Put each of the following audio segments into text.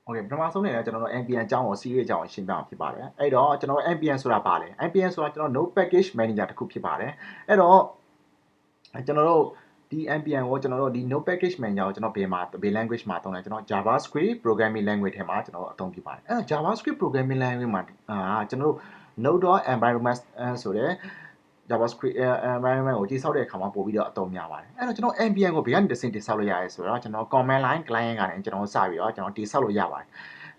Okay ပထမဆုံးအနေနဲ့ကျွန်တော်တို့ NPN အကြောင်းကို series အကြောင်းကိုရှင်းပြအောင်ဖြစ်ပါတယ်အဲ့တော့ကျွန်တော်တို့ NPN ဆိုတာပါလေ NPN ဆိုတာကျွန်တော် Node Package Manager တစ်ခုဖြစ်ပါတယ်အဲ့တော့ကျွန်တော်တို့ဒီ NPN ကိုကျွန်တော်တို့ဒီ Node Package Manager ကိုကျွန်တော်ဘယ် language မှာသုံးလဲကျွန်တော် JavaScript programming language ထဲမှာကျွန်တော်အသုံးပြုပါတယ်အဲ့တော့ JavaScript programming language မှာကျွန်တော်တို့ Node.environment ဆိုတဲ့ JavaScript environment ကိုတိစောက်တဲ့အခါမှာပို့ပြီးတော့အသုံးများပါတယ်အဲ့တော့ကျွန်တော် NPN ကိုဘယ်ကနေတစ်ဆင့်တိစောက်လို့ရရဲဆိုတော့ကျွန်တော် command line client ကနေကျွန်တော်စပြီးတော့ကျွန်တော်တိစောက်လို့ရပါတယ်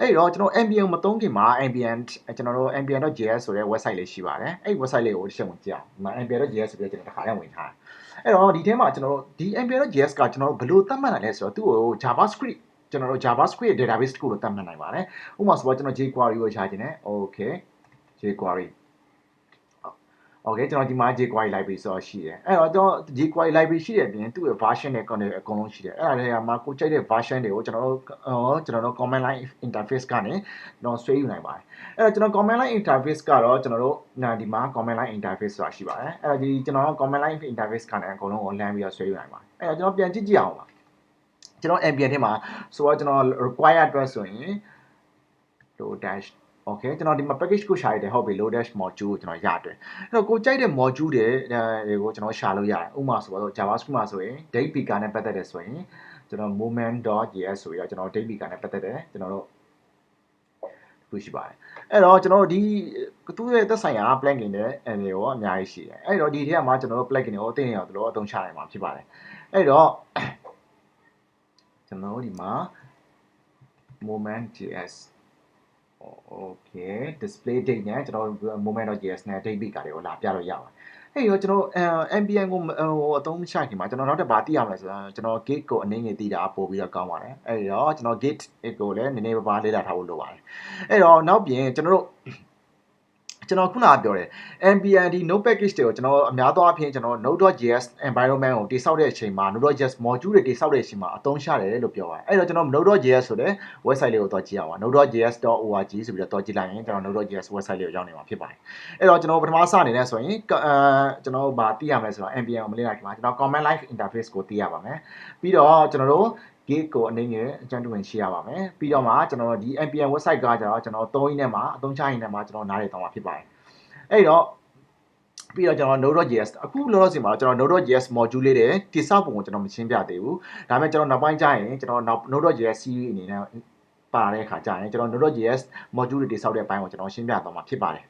အဲ့တော့ကျွန်တော် NPN မသုံးခင်မှာ NPN ကျွန်တော်တို့ npn.js ဆိုတဲ့ website လေးရှိပါတယ်အဲ့ website လေးကိုတစ်ချက်ဝင်ကြည့်အောင်ဒီမှာ npn.js ဆိုပြီးတော့ကျွန်တော်တစ်ခါတည်းဝင်ထားတယ်အဲ့တော့ဒီထဲမှာကျွန်တော်တို့ဒီ npn.js ကကျွန်တော်တို့ဘယ်လိုသတ်မှတ်နိုင်လဲဆိုတော့သူ့ကို JavaScript ကျွန်တော်တို့ JavaScript database တစ်ခုလို့သတ်မှတ်နိုင်ပါတယ်ဥပမာဆိုတော့ကျွန်တော် jQuery ကိုရှာခြင်းနဲ့ okay jQuery Okay ကျွန်တော်ဒီမှာ jQuery library ဆိုတော့ရှိတယ်အဲ့တော့ကျွန်တော် jQuery library ရှိတဲ့အပြင်သူ့ရဲ့ version တွေ content အကုန်လုံးရှိတယ်အဲ့ဒါတွေကမှကိုကြိုက်တဲ့ version တွေကိုကျွန်တော်တို့ command line interface ကနေကျွန်တော်ဆွဲယူနိုင်ပါတယ်အဲ့တော့ကျွန်တော် command line interface ကတော့ကျွန်တော်တို့ဒီမှာ command line interface ဆိုတာရှိပါတယ်အဲ့တော့ဒီကျွန်တော် command line interface ကနေအကုန်လုံးကိုလမ်းပြီးတော့ဆွဲယူနိုင်ပါတယ်အဲ့တော့ကျွန်တော်ပြန်ကြည့်ကြည့်အောင်ပါကျွန်တော် NPN ထဲမှာဆိုတော့ကျွန်တော် require အတွက်ဆိုရင် dash Okay ကျွန်တော်ဒီမှာ package ကိုရှာရတယ်ဟုတ်ပြီ load dash module ကိုကျွန်တော်ရတယ်အဲ့တော့ကိုကြိုက်တဲ့ module တွေကိုကျွန်တော်ရှာလို့ရတယ်ဥပမာဆိုတော့ JavaScript မှာဆိုရင် date picker နဲ့ပတ်သက်တယ်ဆိုရင်ကျွန်တော် moment.js ဆိုပြီးတော့ကျွန်တော် date picker နဲ့ပတ်သက်တယ်ကျွန်တော်တို့ခုရှိပါတယ်အဲ့တော့ကျွန်တော်တို့ဒီသူ့ရဲ့သက်ဆိုင်ရာ plugin တွေရောအများကြီးရှိတယ်အဲ့တော့ဒီထဲမှာကျွန်တော်တို့ plugin တွေကိုအသိဉာဏ်တို့အသုံးချနိုင်မှာဖြစ်ပါတယ်အဲ့တော့ကျွန်တော်တို့ဒီမှာ moment.js Okay display date နဲ့ကျွန်တော် moment.js နဲ့ date picker တွေကိုလာပြလို့ရပါတယ်အဲ့တော့ကျွန်တော် NPN ကိုအသုံးချခင်မှာကျွန်တော်နောက်တစ်ပါသိရမလဲဆိုတော့ကျွန်တော် git ကိုအနေငယ်သိတာပို့ပြီးတော့ကောင်းပါတယ်အဲ့တော့ကျွန်တော် git ကိုလည်းနည်းနည်းပါးလေ့လာထားဖို့လိုပါတယ်အဲ့တော့နောက်ပြင်ကျွန်တော်ခုနကပြောတယ် NPN ဒီ node package တွေကိုကျွန်တော်အများသောအားဖြင့်ကျွန်တော် node.js environment ကိုတိစောက်တဲ့အချိန်မှာ node.js module တွေတိစောက်တဲ့အချိန်မှာအသုံးချတယ်လို့ပြောပါတယ်အဲ့တော့ကျွန်တော် node.js ဆိုတဲ့ website လေးကိုသွားကြည့်အောင်ပါ node.js.org ဆိုပြီးတော့သွားကြည့်လိုက်ရင်ကျွန်တော် node.js website လေးကိုရောက်နေမှာဖြစ်ပါတယ်အဲ့တော့ကျွန်တော်ပထမစအနေနဲ့ဆိုရင်ကျွန်တော်ဗာသိရမယ်ဆိုတော့ NPN ကိုမလေ့လာခင်မှာကျွန်တော် command line interface ကိုသိရပါမယ်ပြီးတော့ကျွန်တော်တို့ git ကိုအနေငယ်အကျဉ်းတွင်ရှိရပါမယ်ပြီးတော့မှကျွန်တော်ဒီ NPN website ကကျတော့ကျွန်တော်သုံးရင်းနဲ့မှာအသုံးချရင်းနဲ့မှာကျွန်တော်နားလည်သွားမှာဖြစ်ပါတယ်အဲ့တော့ပြီးတော့ကျွန်တော် node.js အခုလောလောဆယ်မှာကျွန်တော် node.js module လေးတွေတိစောက်ပုံကိုကျွန်တော်မရှင်းပြသေးဘူးဒါပေမဲ့ကျွန်တော်နောက်ပိုင်းကျရင်ကျွန်တော် node.js series အနေနဲ့ပါတဲ့အခါကျရင်ကျွန်တော် node.js module တွေတိစောက်တဲ့အပိုင်းကိုကျွန်တော်ရှင်းပြသွားမှာဖြစ်ပါတယ်